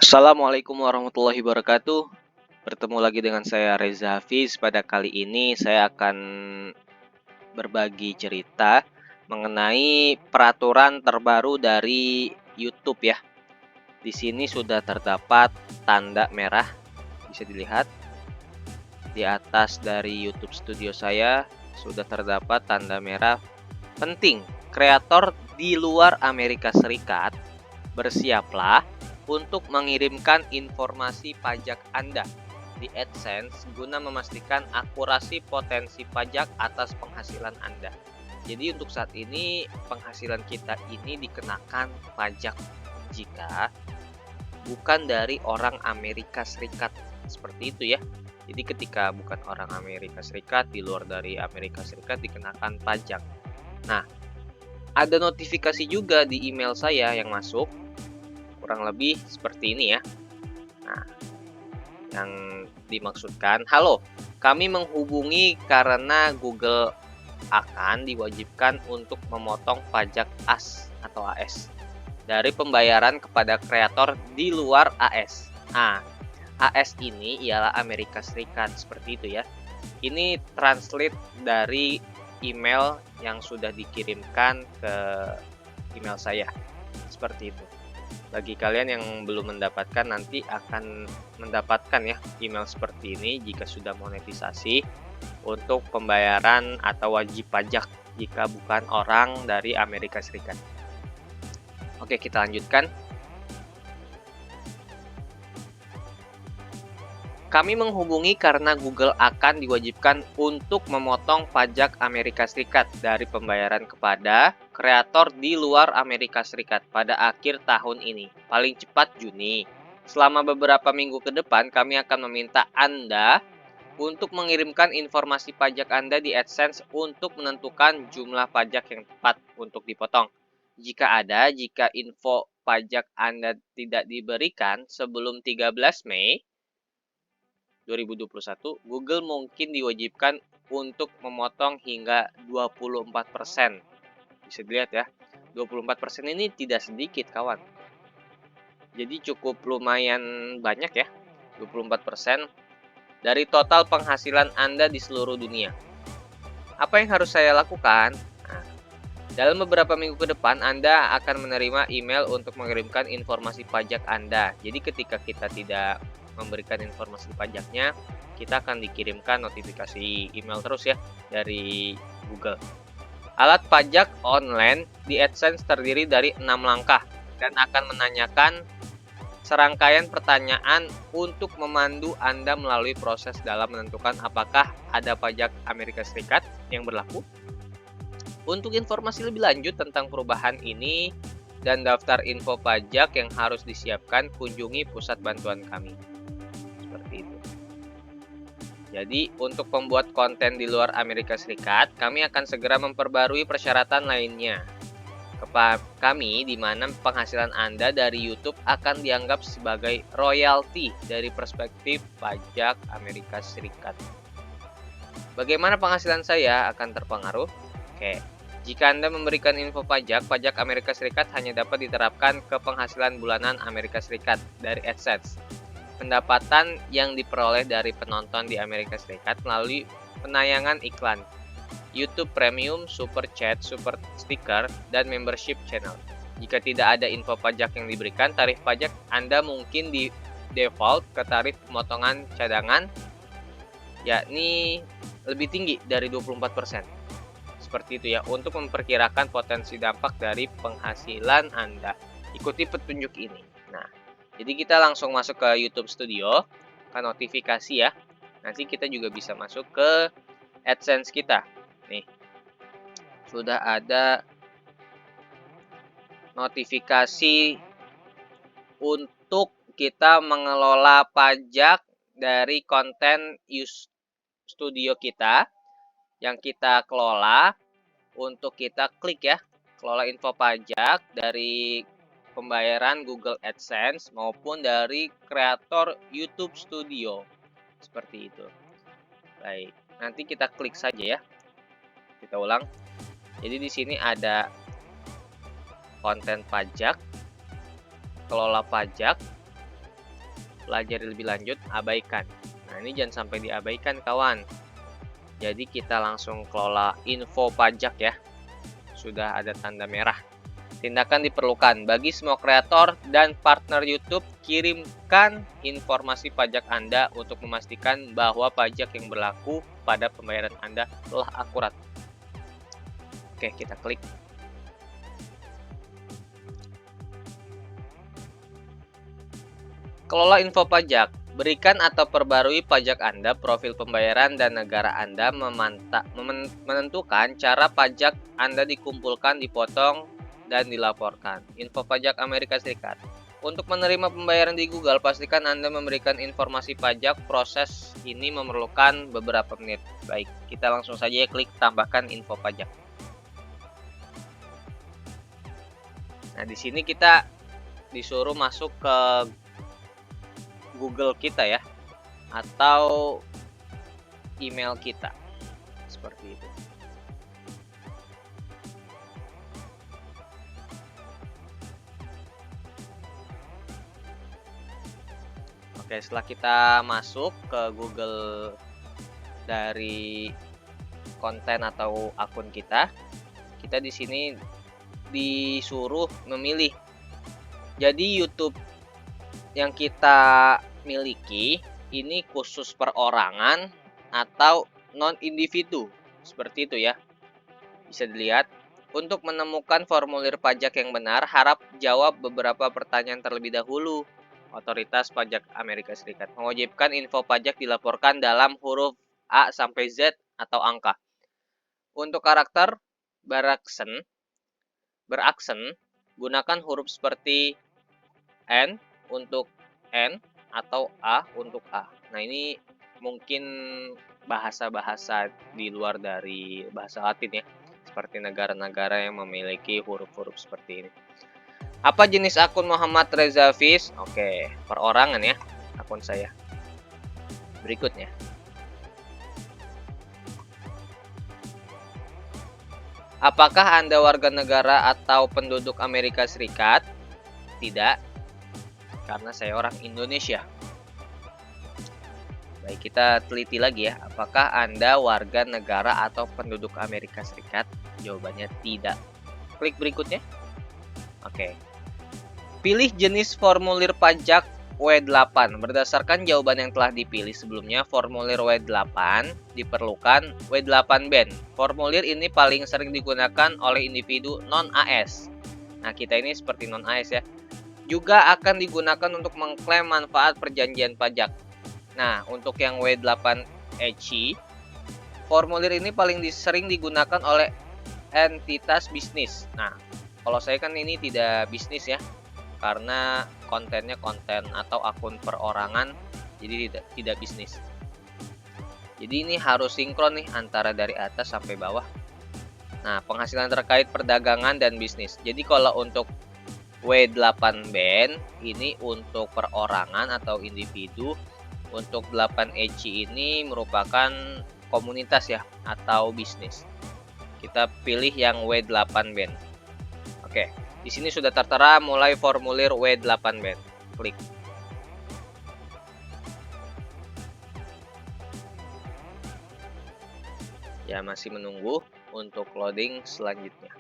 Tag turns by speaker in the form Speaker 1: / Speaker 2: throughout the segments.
Speaker 1: Assalamualaikum warahmatullahi wabarakatuh. Bertemu lagi dengan saya Reza Hafiz. Pada kali ini saya akan berbagi cerita mengenai peraturan terbaru dari YouTube ya. Di sini sudah terdapat tanda merah, bisa dilihat di atas dari YouTube Studio saya sudah terdapat tanda merah penting. Kreator di luar Amerika Serikat, bersiaplah untuk mengirimkan informasi pajak Anda di AdSense guna memastikan akurasi potensi pajak atas penghasilan Anda. Jadi untuk saat ini penghasilan kita ini dikenakan pajak jika bukan dari orang Amerika Serikat. Seperti itu ya. Jadi ketika bukan orang Amerika Serikat, di luar dari Amerika Serikat dikenakan pajak. Nah, ada notifikasi juga di email saya yang masuk, kurang lebih seperti ini ya. Nah, yang dimaksudkan, halo, kami menghubungi karena Google akan diwajibkan untuk memotong pajak AS dari pembayaran kepada kreator di luar AS. Nah, AS ini ialah Amerika Serikat, seperti itu ya. Ini translate dari email yang sudah dikirimkan ke email saya, seperti itu. Bagi kalian yang belum mendapatkan, nanti akan mendapatkan ya email seperti ini jika sudah monetisasi untuk pembayaran atau wajib pajak jika bukan orang dari Amerika Serikat. Oke, kita lanjutkan. Kami menghubungi karena Google akan diwajibkan untuk memotong pajak Amerika Serikat dari pembayaran kepada kreator di luar Amerika Serikat pada akhir tahun ini, paling cepat Juni. Selama beberapa minggu ke depan, kami akan meminta Anda untuk mengirimkan informasi pajak Anda di AdSense untuk menentukan jumlah pajak yang tepat untuk dipotong. Jika info pajak Anda tidak diberikan sebelum 13 Mei 2021, Google mungkin diwajibkan untuk memotong hingga 24%. Bisa dilihat ya, 24% ini tidak sedikit kawan. Jadi cukup lumayan banyak ya, 24% dari total penghasilan Anda di seluruh dunia. Apa yang harus saya lakukan? Nah, dalam beberapa minggu ke depan, Anda akan menerima email untuk mengirimkan informasi pajak Anda. Jadi ketika kita tidak memberikan informasi pajaknya, kita akan dikirimkan notifikasi email terus ya dari Google. Alat pajak online di AdSense terdiri dari 6 langkah dan akan menanyakan serangkaian pertanyaan untuk memandu Anda melalui proses dalam menentukan apakah ada pajak Amerika Serikat yang berlaku. Untuk informasi lebih lanjut tentang perubahan ini dan daftar info pajak yang harus disiapkan, kunjungi pusat bantuan kami. Seperti itu. Jadi, untuk pembuat konten di luar Amerika Serikat, kami akan segera memperbarui persyaratan lainnya. Kami, di mana penghasilan Anda dari YouTube akan dianggap sebagai royalti dari perspektif pajak Amerika Serikat. Bagaimana penghasilan saya akan terpengaruh? Oke. Jika Anda memberikan info pajak, pajak Amerika Serikat hanya dapat diterapkan ke penghasilan bulanan Amerika Serikat dari AdSense. Pendapatan yang diperoleh dari penonton di Amerika Serikat melalui penayangan iklan, YouTube Premium, Super Chat, Super Sticker, dan Membership Channel. Jika tidak ada info pajak yang diberikan, tarif pajak Anda mungkin di default ke tarif pemotongan cadangan, yakni lebih tinggi dari 24%. Seperti itu ya, untuk memperkirakan potensi dampak dari penghasilan Anda. Ikuti petunjuk ini. Nah, jadi kita langsung masuk ke YouTube Studio, ke notifikasi ya. Nanti kita juga bisa masuk ke AdSense kita. Nih, sudah ada notifikasi untuk kita mengelola pajak dari konten Studio kita yang kita kelola. Untuk kita klik ya, kelola info pajak dari pembayaran Google AdSense maupun dari kreator YouTube Studio. Seperti itu. Baik, nanti kita klik saja ya. Kita ulang. Jadi di sini ada konten pajak, kelola pajak. pelajari lebih lanjut, abaikan. Nah, ini jangan sampai diabaikan, kawan. Jadi kita langsung kelola info pajak ya. Sudah ada tanda merah. Tindakan diperlukan bagi semua kreator dan partner YouTube, kirimkan informasi pajak Anda untuk memastikan bahwa pajak yang berlaku pada pembayaran Anda telah akurat. Oke, kita klik. Kelola info pajak. Berikan atau perbarui pajak Anda, profil pembayaran, dan negara Anda menentukan cara pajak Anda dikumpulkan, dipotong, dan dilaporkan. Info pajak Amerika Serikat. Untuk menerima pembayaran di Google, pastikan Anda memberikan informasi pajak. Proses ini memerlukan beberapa menit. Baik, kita langsung saja klik tambahkan info pajak. Nah, di sini kita disuruh masuk ke Google kita ya, atau email kita, seperti itu. Oke, setelah kita masuk ke Google dari konten atau akun kita di sini disuruh memilih. Jadi YouTube yang kita miliki ini khusus perorangan atau non individu, seperti itu ya. Bisa dilihat. Untuk menemukan formulir pajak yang benar, harap jawab beberapa pertanyaan terlebih dahulu. Otoritas Pajak Amerika Serikat mewajibkan info pajak dilaporkan dalam huruf A sampai Z atau angka. Untuk karakter beraksen, gunakan huruf seperti N untuk N atau A untuk A. Nah, ini mungkin bahasa-bahasa di luar dari bahasa Latin ya, seperti negara-negara yang memiliki huruf-huruf seperti ini. Apa jenis akun Muhammad Reza Fish? Oke, perorangan ya akun saya. Berikutnya. Apakah Anda warga negara atau penduduk Amerika Serikat? Tidak, karena saya orang Indonesia. Baik, kita teliti lagi ya. Apakah Anda warga negara atau penduduk Amerika Serikat? Jawabannya tidak. Klik berikutnya. Oke. Pilih jenis formulir pajak W8. Berdasarkan jawaban yang telah dipilih sebelumnya, formulir W8 diperlukan. W8 band. Formulir ini paling sering digunakan oleh individu non-AS. Nah, kita ini seperti non-AS ya. Juga akan digunakan untuk mengklaim manfaat perjanjian pajak. Nah, untuk yang W8EC, formulir ini paling sering digunakan oleh entitas bisnis. Nah, kalau saya kan ini tidak bisnis ya, karena kontennya konten atau akun perorangan, jadi tidak bisnis. Jadi ini harus sinkron nih antara dari atas sampai bawah. Nah, penghasilan terkait perdagangan dan bisnis. Jadi kalau untuk W8 band ini untuk perorangan atau individu, untuk 8EC ini merupakan komunitas ya atau bisnis. Kita pilih yang W8 band. Oke. Di sini sudah tertera mulai formulir W8 band. Klik. Ya, masih menunggu untuk loading selanjutnya.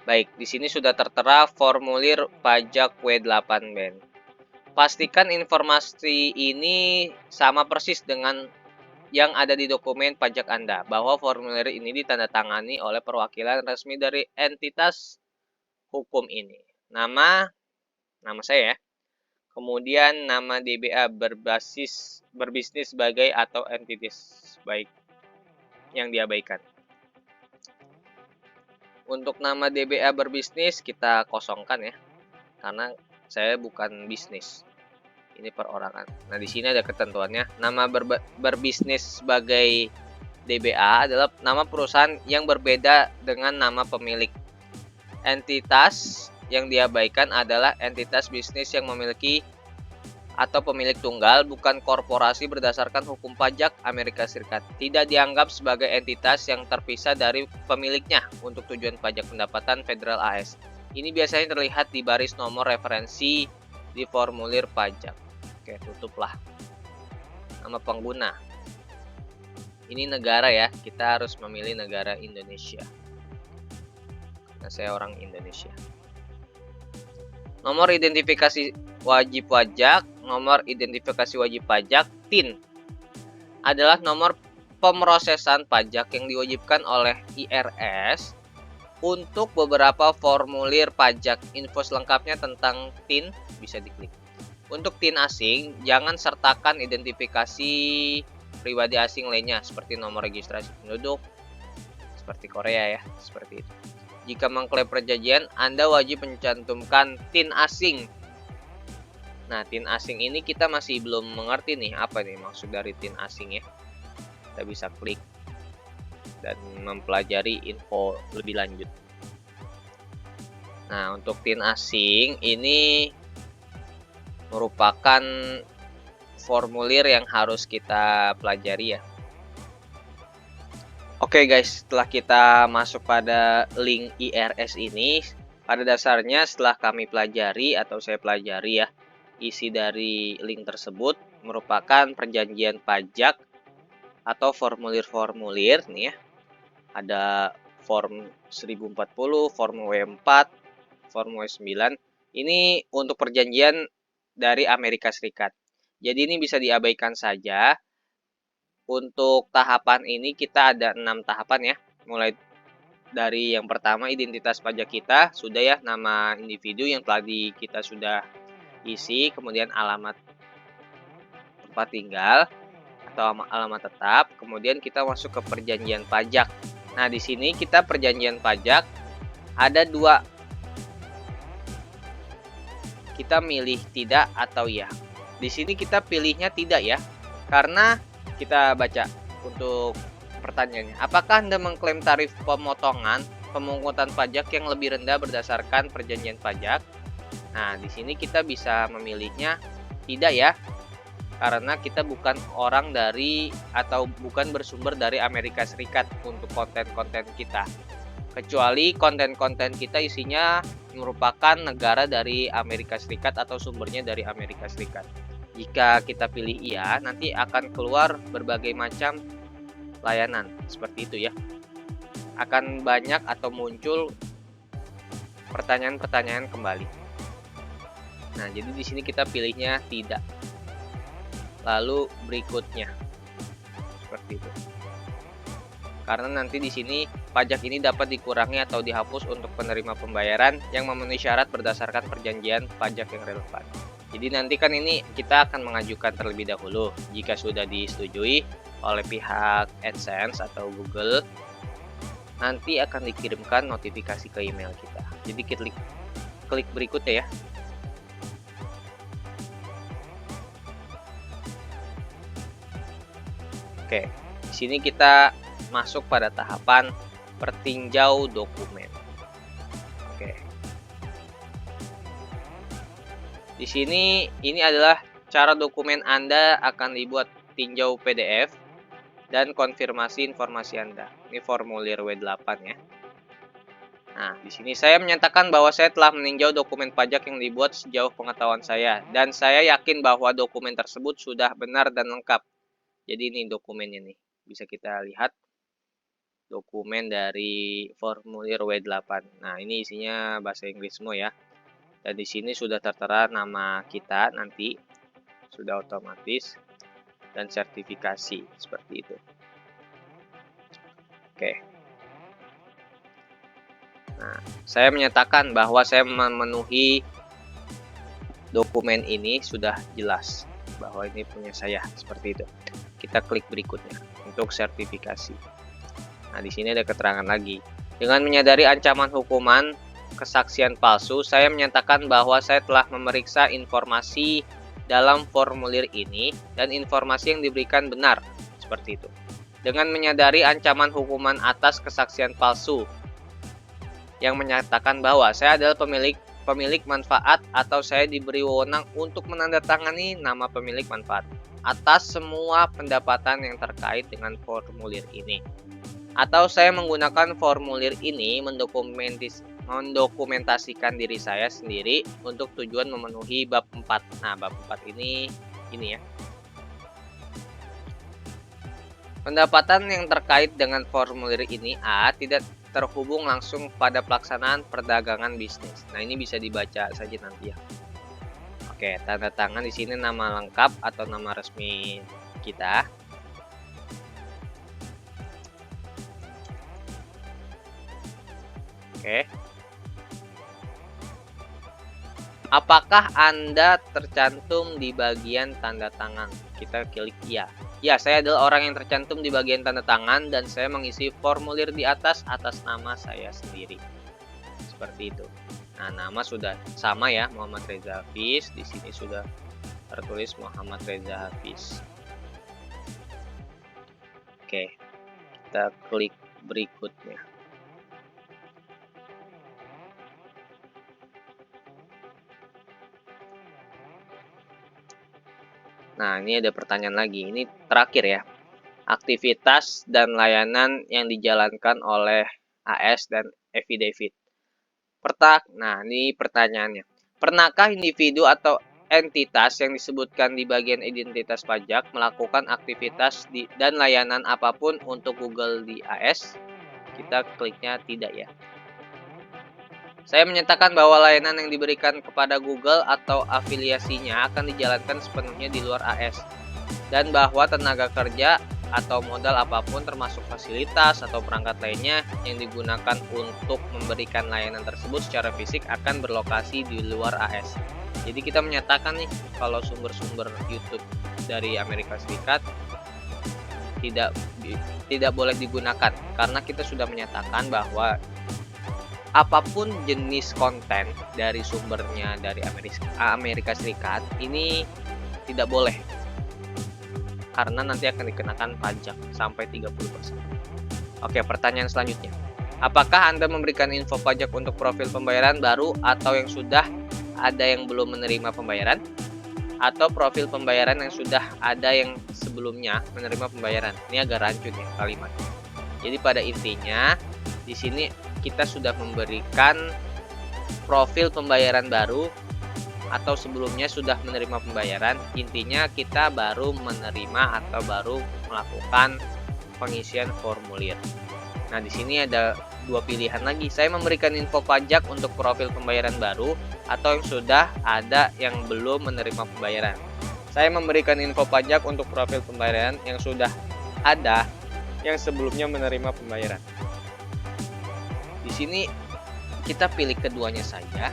Speaker 1: Baik, di sini sudah tertera formulir pajak W8 band. Pastikan informasi ini sama persis dengan yang ada di dokumen pajak Anda, bahwa formulir ini ditandatangani oleh perwakilan resmi dari entitas hukum ini. Nama saya ya. Kemudian nama DBA berbisnis sebagai atau entitas baik yang diabaikan. Untuk nama DBA berbisnis kita kosongkan ya. Karena saya bukan bisnis. Ini perorangan. Nah, di sini ada ketentuannya. Nama berbisnis sebagai DBA adalah nama perusahaan yang berbeda dengan nama pemilik. Entitas yang diabaikan adalah entitas bisnis yang memiliki atau pemilik tunggal, bukan korporasi berdasarkan hukum pajak Amerika Serikat. Tidak dianggap sebagai entitas yang terpisah dari pemiliknya untuk tujuan pajak pendapatan federal AS. Ini biasanya terlihat di baris nomor referensi di formulir pajak. Oke, tutuplah. Nama pengguna. Ini negara ya, kita harus memilih negara Indonesia. Nah, saya orang Indonesia. Nomor identifikasi wajib pajak, nomor identifikasi wajib pajak, TIN adalah nomor pemrosesan pajak yang diwajibkan oleh IRS untuk beberapa formulir pajak. Info selengkapnya tentang TIN bisa diklik. Untuk TIN asing, jangan sertakan identifikasi pribadi asing lainnya seperti nomor registrasi penduduk, seperti Korea ya, seperti itu. Jika mengklaim perjanjian, Anda wajib mencantumkan TIN asing. Nah, TIN asing ini kita masih belum mengerti nih, apa nih maksud dari TIN asing ya. Kita bisa klik dan mempelajari info lebih lanjut. Nah, untuk TIN asing ini merupakan formulir yang harus kita pelajari ya. Oke guys, setelah kita masuk pada link IRS ini, pada dasarnya setelah kami pelajari atau saya pelajari ya, isi dari link tersebut merupakan perjanjian pajak atau formulir-formulir nih ya. Ada form 1040, form W4, form W9. Ini untuk perjanjian dari Amerika Serikat. Jadi ini bisa diabaikan saja. Untuk tahapan ini kita ada 6 tahapan ya. Mulai dari yang pertama identitas pajak kita, sudah ya, nama individu yang telah kita sudah isi, kemudian alamat tempat tinggal atau alamat tetap, kemudian kita masuk ke perjanjian pajak. Nah, di sini kita perjanjian pajak ada 2. Kita milih tidak atau ya. Di sini kita pilihnya tidak ya. Karena kita baca untuk pertanyaannya. Apakah Anda mengklaim tarif pemotongan pemungutan pajak yang lebih rendah berdasarkan perjanjian pajak? Nah, di sini kita bisa memilihnya tidak ya. Karena kita bukan orang dari atau bukan bersumber dari Amerika Serikat untuk konten-konten kita. Kecuali konten-konten kita isinya merupakan negara dari Amerika Serikat atau sumbernya dari Amerika Serikat. Jika kita pilih iya, nanti akan keluar berbagai macam layanan seperti itu ya. Akan banyak atau muncul pertanyaan-pertanyaan kembali. Nah, jadi di sini kita pilihnya tidak. Lalu berikutnya seperti itu. Karena nanti di sini pajak ini dapat dikurangi atau dihapus untuk penerima pembayaran yang memenuhi syarat berdasarkan perjanjian pajak yang relevan. Jadi nanti kan ini kita akan mengajukan terlebih dahulu. Jika sudah disetujui oleh pihak AdSense atau Google, nanti akan dikirimkan notifikasi ke email kita. Jadi klik berikutnya ya. Oke, di sini kita masuk pada tahapan pertinjau dokumen. Oke. Di sini ini adalah cara dokumen Anda akan dibuat tinjau PDF dan konfirmasi informasi Anda. Ini formulir W8 ya. Nah, di sini saya menyatakan bahwa saya telah meninjau dokumen pajak yang dibuat sejauh pengetahuan saya dan saya yakin bahwa dokumen tersebut sudah benar dan lengkap. Jadi ini dokumennya nih. Bisa kita lihat dokumen dari formulir W8. Nah, ini isinya bahasa Inggris semua ya. Dan di sini sudah tertera nama kita nanti, sudah otomatis, dan sertifikasi seperti itu. Oke. Nah, saya menyatakan bahwa saya memenuhi dokumen ini sudah jelas bahwa ini punya saya seperti itu. Kita klik berikutnya untuk sertifikasi. Nah, di sini ada keterangan lagi. Dengan menyadari ancaman hukuman kesaksian palsu, saya menyatakan bahwa saya telah memeriksa informasi dalam formulir ini dan informasi yang diberikan benar, seperti itu. Dengan menyadari ancaman hukuman atas kesaksian palsu, yang menyatakan bahwa saya adalah pemilik manfaat atau saya diberi wewenang untuk menandatangani nama pemilik manfaat atas semua pendapatan yang terkait dengan formulir ini. Atau saya menggunakan formulir ini mendokumentasikan diri saya sendiri untuk tujuan memenuhi bab 4. Nah, bab 4 ini ini ya. Pendapatan yang terkait dengan formulir ini tidak terhubung langsung pada pelaksanaan perdagangan bisnis. Nah, ini bisa dibaca saja nanti ya. Oke, tanda tangan di sini nama lengkap atau nama resmi kita. Oke. Apakah Anda tercantum di bagian tanda tangan? Kita klik ya. Ya, saya adalah orang yang tercantum di bagian tanda tangan dan saya mengisi formulir di atas nama saya sendiri. Seperti itu. Nah, nama sudah sama ya, Muhammad Reza Hafiz. Di sini sudah tertulis Muhammad Reza Hafiz. Oke, kita klik berikutnya. Nah, ini ada pertanyaan lagi. Ini terakhir ya. Aktivitas dan layanan yang dijalankan oleh AS dan affidavit. Nah, ini pertanyaannya. Pernahkah individu atau entitas yang disebutkan di bagian identitas pajak melakukan aktivitas dan layanan apapun untuk Google di AS? Kita kliknya tidak ya. Saya menyatakan bahwa layanan yang diberikan kepada Google atau afiliasinya akan dijalankan sepenuhnya di luar AS, dan bahwa tenaga kerja atau modal apapun termasuk fasilitas atau perangkat lainnya yang digunakan untuk memberikan layanan tersebut secara fisik akan berlokasi di luar AS. Jadi kita menyatakan nih kalau sumber-sumber YouTube dari Amerika Serikat tidak boleh digunakan karena kita sudah menyatakan bahwa apapun jenis konten dari sumbernya dari Amerika Serikat ini tidak boleh, karena nanti akan dikenakan pajak sampai 30%. Oke, pertanyaan selanjutnya. Apakah Anda memberikan info pajak untuk profil pembayaran baru atau yang sudah ada yang belum menerima pembayaran? Atau profil pembayaran yang sudah ada yang sebelumnya menerima pembayaran? Ini agak rancu ya kalimatnya. Jadi pada intinya di sini kita sudah memberikan profil pembayaran baru atau sebelumnya sudah menerima pembayaran. Intinya kita baru menerima atau baru melakukan pengisian formulir. Nah, di sini ada dua pilihan lagi. Saya memberikan info pajak untuk profil pembayaran baru atau yang sudah ada yang belum menerima pembayaran. Saya memberikan info pajak untuk profil pembayaran yang sudah ada yang sebelumnya menerima pembayaran. Di sini kita pilih keduanya saja.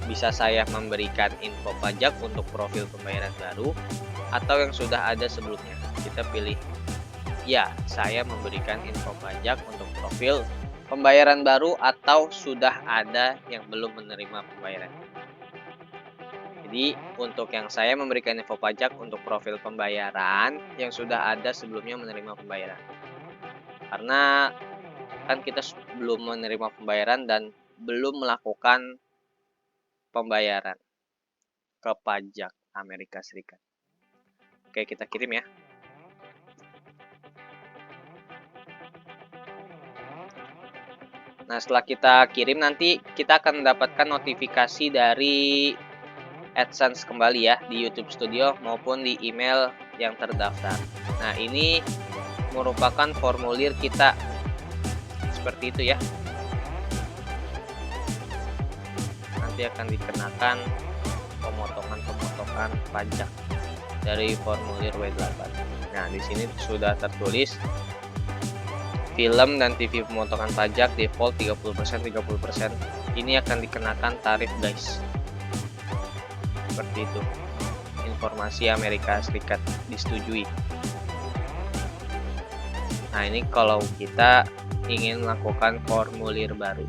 Speaker 1: Bisa saya memberikan info pajak untuk profil pembayaran baru atau yang sudah ada sebelumnya. Kita pilih ya, saya memberikan info pajak untuk profil pembayaran baru atau sudah ada yang belum menerima pembayaran. Jadi untuk yang saya memberikan info pajak untuk profil pembayaran yang sudah ada sebelumnya menerima pembayaran. Karena kan kita belum menerima pembayaran dan belum melakukan pembayaran ke pajak Amerika Serikat. Oke, kita kirim ya. Nah, setelah kita kirim nanti kita akan mendapatkan notifikasi dari AdSense kembali ya di YouTube Studio maupun di email yang terdaftar. Nah, ini merupakan formulir kita seperti itu ya. Nanti akan dikenakan pemotongan pajak dari formulir W8. Nah, di sini sudah tertulis film dan TV pemotongan pajak default 30%. Ini akan dikenakan tarif, guys. Seperti itu. Informasi Amerika Serikat disetujui. Nah, ini kalau kita ingin melakukan formulir baru.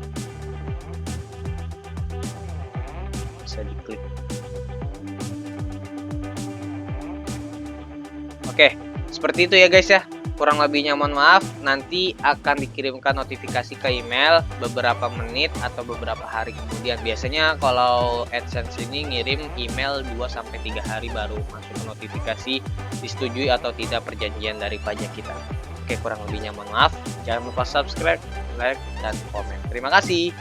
Speaker 1: Bisa diklik. Oke, seperti itu ya guys ya. Kurang lebihnya mohon maaf. Nanti akan dikirimkan notifikasi ke email beberapa menit atau beberapa hari kemudian. Biasanya kalau AdSense ini ngirim email 2-3 hari baru masuk notifikasi disetujui atau tidak perjanjian dari pajak kita. Oke, kurang lebihnya mohon maaf. Jangan lupa subscribe, like, dan komen. Terima kasih.